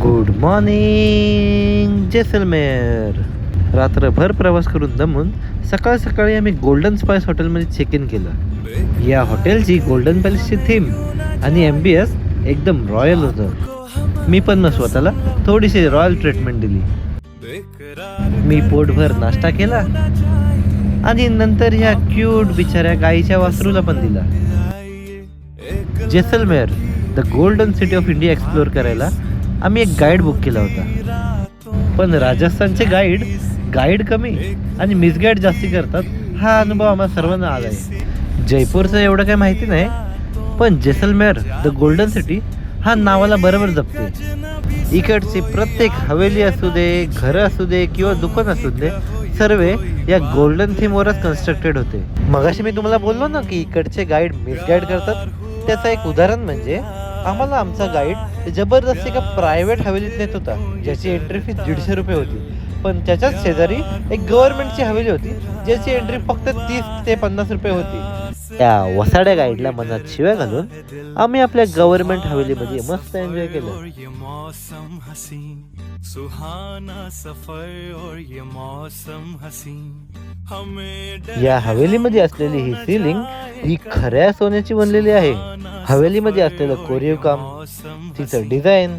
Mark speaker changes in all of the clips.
Speaker 1: Good morning Jaisalmer. रात्रभर प्रवास करून दमून सकाळ सकाळी आम्ही गोल्डन स्पाइस हॉटेलमध्ये चेक इन केलं. या हॉटेलची गोल्डन पॅलेसची थीम आणि एम्बियन्स एकदम रॉयल होतं. मी पण स्वतःला थोडीशी रॉयल ट्रीटमेंट दिली. मी पोटभर नाश्ता केला आणि नंतर ह्या क्यूट बिचाऱ्या गाईच्या वासरूला पण दिला. Jaisalmer the golden city of India explore करायला आम्ही एक गाईड बुक केला होता. पण राजस्थानचे गाईड कमी आणि मिसगाईड जास्ती करतात हा अनुभव आम्हाला सर्वांना आला आहे. जयपूरचं एवढं काही माहिती नाही, पण जैसलमेर द गोल्डन सिटी हा नावाला बरोबर जपते. इकडची प्रत्येक हवेली असू दे, घरं असू दे किंवा दुकान असू दे, सर्व या गोल्डन थीमवरच कन्स्ट्रक्टेड होते. मगाशी मी तुम्हाला बोललो ना की इकडचे गाईड मिसगाईड करतात. त्याचं एक उदाहरण म्हणजे आम्हाला आमचा गाईड जबरदस्ती एका प्रायव्हेट हवेलीत नेत होता, ज्याची एंट्री फी 150 रुपये होती. पण त्याच्याच शेजारी एक गव्हर्नमेंटची हवेली होती, ज्याची एंट्री फक्त 30 ते 50 रुपये होती. त्या वसाड्या गाईडला मनात शिव्या घालून आम्ही आपल्या गव्हर्नमेंट हवेलीमध्ये मस्त एन्जॉय केलं. या हवेलीमध्ये असलेली ही सीलिंग ही खऱ्या सोन्याची बनलेली आहे. हवेलीमध्ये असलेलं कोरीव काम, तिचं डिझाईन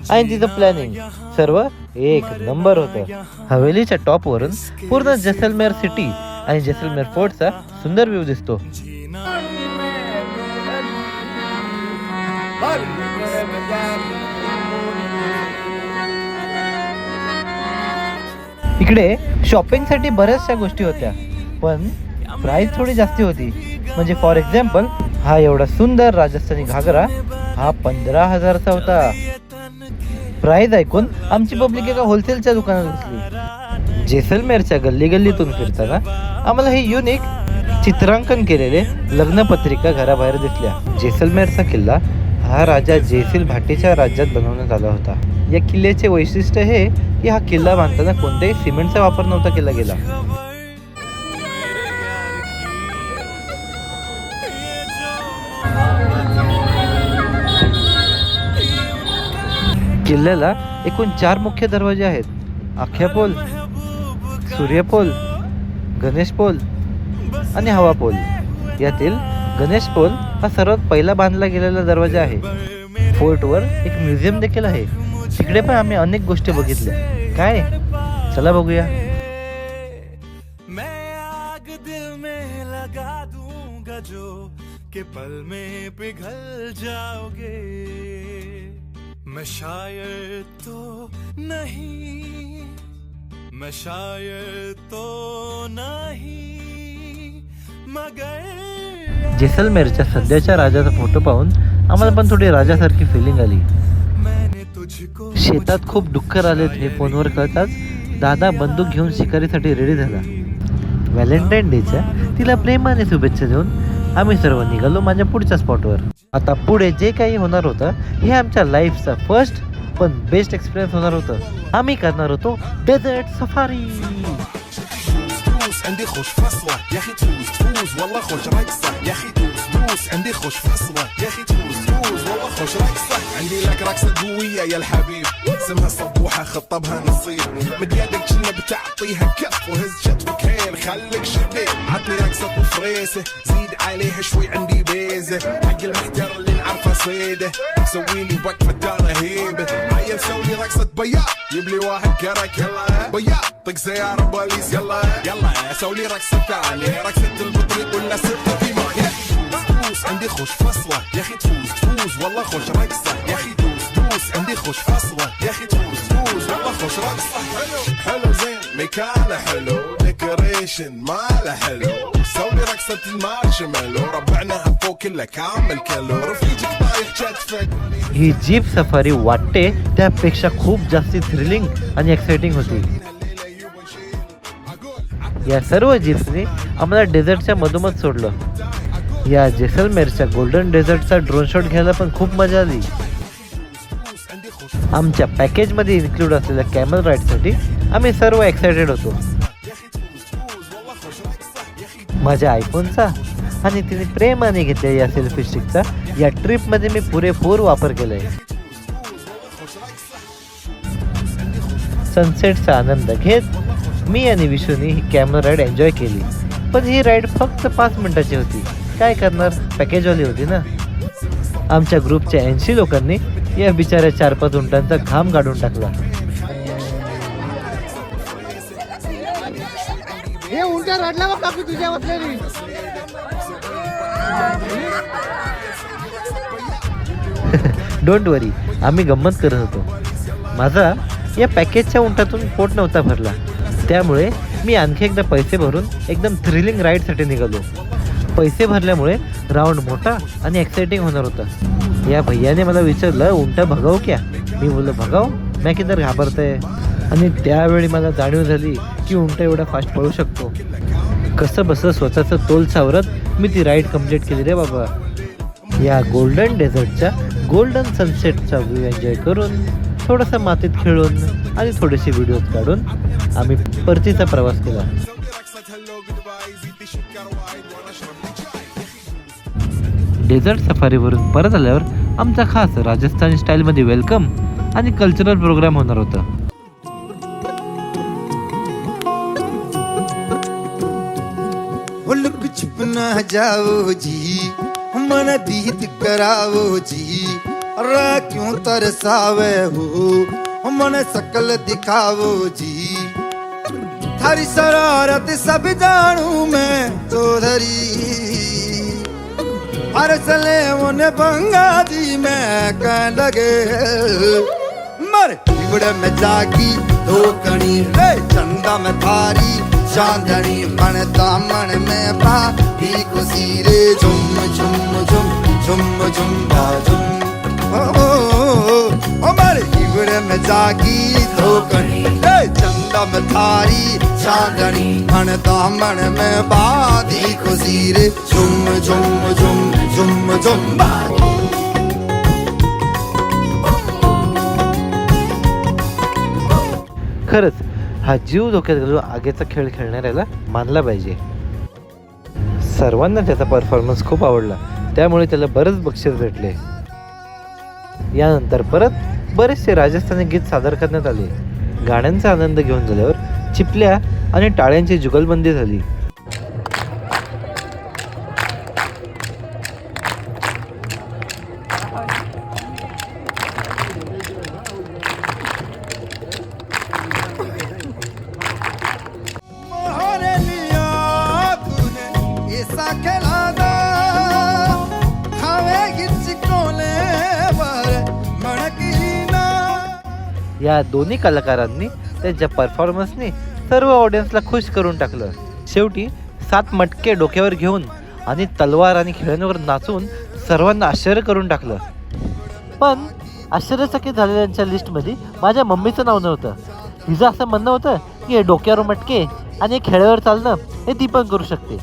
Speaker 1: आणि तिचं प्लॅनिंग सर्व एक नंबर होतं. हवेलीच्या टॉपवरून पूर्ण जैसलमेर सिटी आणि जैसलमेर फोर्टचा सुंदर व्ह्यू दिसतो. इकडे शॉपिंगसाठी बऱ्याचशा गोष्टी होत्या, पण प्राइस थोडी जास्ती होती. म्हणजे फॉर एक्झाम्पल हा एवढा सुंदर राजस्थानी घागरा हा 15,000चा होता. प्राइस ऐकून आमची पब्लिक एका होलसेलच्या दुकानात दिसली. जैसलमेरच्या गल्ली गल्लीतून फिरताना आम्हाला हे युनिक चित्रांकन केलेले लग्नपत्रिका घराबाहेर दिसल्या. जैसलमेरचा किल्ला हा राजा जयसिल भाटीच्या राज्यात बनवण्यात आला होता. या किल्ल्याचे वैशिष्ट्य हे की हा किल्ला बांधताना कोणत्याही सिमेंटचा वापर नव्हता केला गेला. किल्ल्याला एकूण 4 मुख्य दरवाजे आहेत: आख्यापोल, सूर्यपोल, गणेशपोल आणि हवापोल. यातील गणेशपोल हा सर्वात पहिला बांधला गेलेला दरवाजा आहे. फोर्टवर एक म्युझियम देखील आहे. तिकडे पण आम्ही अनेक गोष्टी बघितल्या. काय, चला बघूया.
Speaker 2: मैं शायद तो नहीं मगर
Speaker 1: जैसलमेरच्या सध्याच्या राजाचा फोटो पाहून आम्हाला पण थोडी राजासारखी फिलिंग आली. शेतात खूप डुक्कर आलेत हे फोनवर कळताच दादा बंदूक घेऊन शिकारीसाठी रेडी झाला. व्हॅलेंटाईन डेच्या तिला प्रेमाने शुभेच्छा देऊन आम्ही सर्व निघालो माझ्या पुढच्या स्पॉटवर. आता पुढे जे काही होणार होतं हे आमच्या लाईफचा फर्स्ट पण बेस्ट एक्सपिरियन्स होणार होतं. आम्ही करणार होतो डेझर्ट सफारी.
Speaker 2: عندي خوش فصلة يا اخي تفوز والله خوش رقصة يا اخي تفوز عندي خوش فصلة يا اخي تفوز والله خوش رقصة عندي لك رقصة قوية يا الحبيب اسمها صبوحة خطبها نصيب مد يدك كنا بتعطيها كف وهز شتفك هين خليك شبيب عطني رقصة وفريسة زيد عليها شوي عندي بيزة حق المحتر اللي نعرفه صيده سوي لي وقفة دار رهيبة عيل سوي رقصة بياض جيب لي واحد كرك يلا بياض طق سيارة بوليس يلا يلا سوي لي رقصة ثانية رقصة البطريق ولا سرقة في ما يا اخي دوس عندي خوش فصلة يا اخي تفوز والله خوش رقصة يا اخي دوس عندي خوش فصلة يا اخي تفوز والله خوش رقصة حلو زين مكانه حلو ديكوريشن ماله حلو سوي رقصة المارشميلو ربعناها فوق كله كامل كيلو رفيجك طايح كتفك.
Speaker 1: ही जीप सफारी वाटते त्यापेक्षा खूप जास्ती थ्रिलिंग आणि एक्साइटिंग होती. या सर्व जीप्सनी आम्हाला डेझर्टच्या मधोमध सोडलं. या जैसलमेरच्या गोल्डन डेझर्टचा ड्रोन शॉट घ्यायला पण खूप मजा आली. आमच्या पॅकेजमध्ये इन्क्लूड असलेल्या कॅमल राईडसाठी आम्ही सर्व एक्सायटेड होतो. माझ्या आयफोनचा आणि तिने प्रेमाने घेतलेल्या या सेल्फी स्टिकचा या ट्रिपमध्ये मी पुरेपूर वापर केलाय. सनसेटचा आनंद घेत मी आणि विशूनी ही कॅमेरा राईड एन्जॉय केली. पण ही राईड फक्त 5 मिनिटाची होती. काय करणार, पॅकेजवाली होती ना. आमच्या ग्रुपच्या 80 लोकांनी या बिचाऱ्या 4-5 उंटांचा घाम काढून टाकला.
Speaker 3: हे उलट्या रडल्या बघ काकू तुझ्या बसलेली.
Speaker 1: डोंट वरी, आम्ही गंमत करत होतो. माझा या पॅकेजच्या उंटातून पोट नव्हता भरला, त्यामुळे मी आणखी एकदा पैसे भरून एकदम थ्रिलिंग राईडसाठी निघालो. पैसे भरल्यामुळे राऊंड मोठा आणि एक्साइटिंग होणार होता. या भैयाने मला विचारलं, उंटा भगाव क्या? मी बोललो, भगाव, मैं किधर घाबरतंय. आणि त्यावेळी मला जाणीव झाली की उंट एवढा फास्ट पळू शकतो. कसं बसं स्वतःचं तोल सावरत मी ती राईड कंप्लीट केली रे बाबा. या गोल्डन डेझर्टच्या गोल्डन सनसेटचा व्ह्यू एन्जॉय करून, थोडंसं मातीत खेळून आणि थोडेसे व्हिडिओज काढून आम्ही परतीचा प्रवास केला. डेझर्ट सफारीवरून परत आल्यावर आमचा खास राजस्थानी स्टाईलमध्ये वेलकम आणि कल्चरल प्रोग्राम होणार होता.
Speaker 4: लुक छुप ना जाओ जी, मन दीद कराओ जी, अरे क्यों तरसावे हो, मन सकल दिखाओ जी. थारी शरारत सब जानू मैं तो धरी, अरसले उन्हें बंगा दी मैं कह लगे. मर बिगड़ में जागी धोकनी रे, चंदा में थारी चांदनी, मन दामन में बाती खुशी रे. झुम झुम झुम झुम झुम झुम, ओ मर बिगड़ में जागी धोकनी रे, चंदा में थारी चांदनी, मन दामन में बाती खुशी रे. झुम झुम झुम झुम झुम बाती.
Speaker 1: खरंच हा जीव धोक्यात घालून आगीचा खेळ खेळणाऱ्याला मानला पाहिजे. सर्वांना त्याचा परफॉर्मन्स खूप आवडला, त्यामुळे त्याला बरंच बक्षीस भेटले. यानंतर परत बरेचसे राजस्थानी गीत सादर करण्यात आले. गाण्यांचा आनंद घेऊन झाल्यावर चिपल्या आणि टाळ्यांची जुगलबंदी झाली. या दोन्ही कलाकारांनी त्यांच्या परफॉर्मन्सने सर्व ऑडियन्सला खुश करून टाकलं. शेवटी 7 मटके डोक्यावर घेऊन आणि तलवार आणि खेळण्यांवर नाचून सर्वांना आश्चर्य करून टाकलं. पण आश्चर्यचकित झालेल्यांच्या लिस्टमध्ये माझ्या मम्मीचं नाव नव्हतं. तिचं असं म्हणणं होतं की हे डोक्यावर मटके आणि खेळ्यावर चालणं हे ती पण करू शकते.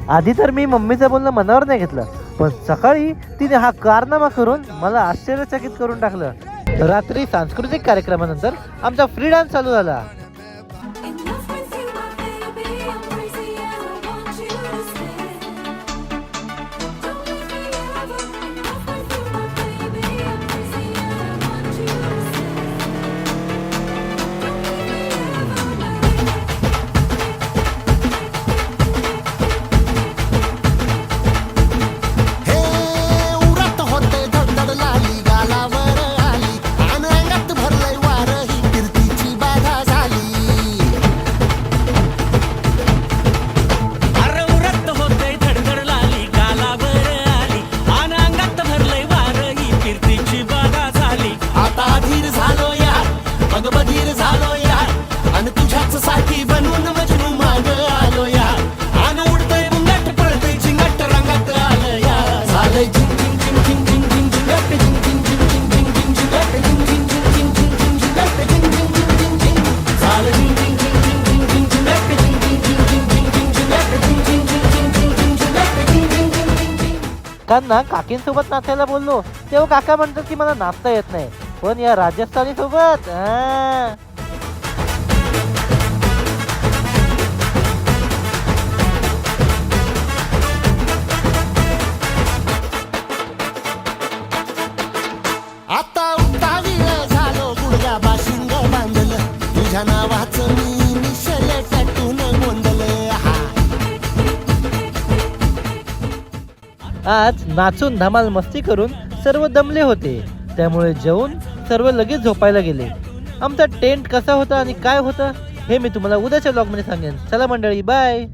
Speaker 1: आधी तर मी मम्मीचं बोलणं मनावर नाही घेतलं, पण सकाळी तिने हा कारनामा करून मला आश्चर्यचकित करून टाकलं. रात्री सांस्कृतिक कार्यक्रमानंतर आमचा फ्री डान्स चालू झाला. काकांना काकींसोबत नाचायला बोललो तेव्हा काका म्हणतात की मला नाचता येत नाही, पण या राजस्थानी सोबत
Speaker 5: आता उतावीळ झालो गुडघ
Speaker 1: आज नाचून धमाल मस्ती करून सर्व दमले होते, त्यामुळे जेवून सर्व लगेच झोपायला गेले. आमचा टेंट कसा होता आणि काय होता हे मी तुम्हाला उद्याच्या व्लॉगमध्ये सांगेन. चला मंडळी, बाय.